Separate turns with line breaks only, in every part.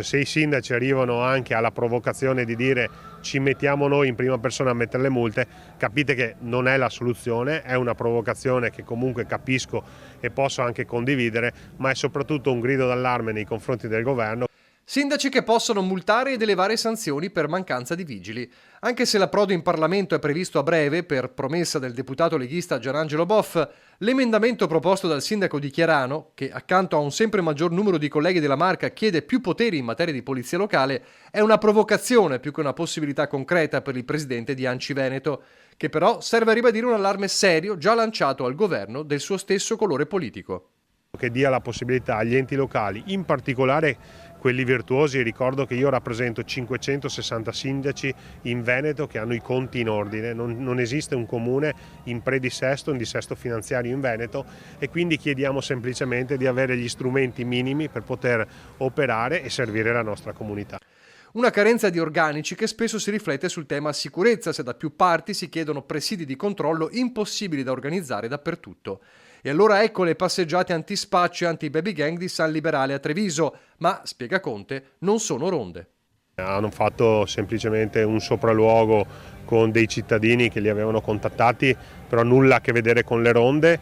Se i sindaci arrivano anche alla provocazione di dire ci mettiamo noi in prima persona a mettere le multe, capite che non è la soluzione, è una provocazione che comunque capisco e posso anche condividere, ma è soprattutto un grido d'allarme nei confronti del governo.
Sindaci che possono multare ed elevare sanzioni per mancanza di vigili. Anche se l'approdo in Parlamento è previsto a breve, per promessa del deputato leghista Gianangelo Boff, l'emendamento proposto dal sindaco di Chiarano, che accanto a un sempre maggior numero di colleghi della Marca chiede più poteri in materia di polizia locale, è una provocazione più che una possibilità concreta per il presidente di ANCI Veneto, che però serve a ribadire un allarme serio già lanciato al governo del suo stesso colore politico.
Che dia la possibilità agli enti locali, in particolare quelli virtuosi. Ricordo che io rappresento 560 sindaci in Veneto che hanno i conti in ordine, non esiste un comune in predissesto, in dissesto finanziario in Veneto, e quindi chiediamo semplicemente di avere gli strumenti minimi per poter operare e servire la nostra comunità.
Una carenza di organici che spesso si riflette sul tema sicurezza, se da più parti si chiedono presidi di controllo impossibili da organizzare dappertutto. E allora ecco le passeggiate antispaccio e anti-baby gang di San Liberale a Treviso, ma, spiega Conte, non sono ronde.
Hanno fatto semplicemente un sopralluogo con dei cittadini che li avevano contattati, però nulla a che vedere con le ronde.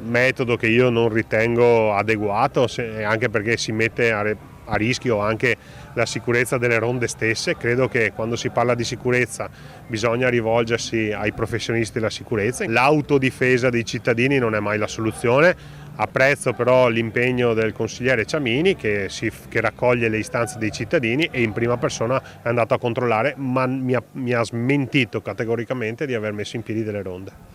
Metodo che io non ritengo adeguato, anche perché si mette a rischio anche la sicurezza delle ronde stesse. Credo che quando si parla di sicurezza bisogna rivolgersi ai professionisti della sicurezza. L'autodifesa dei cittadini non è mai la soluzione. Apprezzo però l'impegno del consigliere Ciamini che raccoglie le istanze dei cittadini e in prima persona è andato a controllare, ma mi ha smentito categoricamente di aver messo in piedi delle ronde.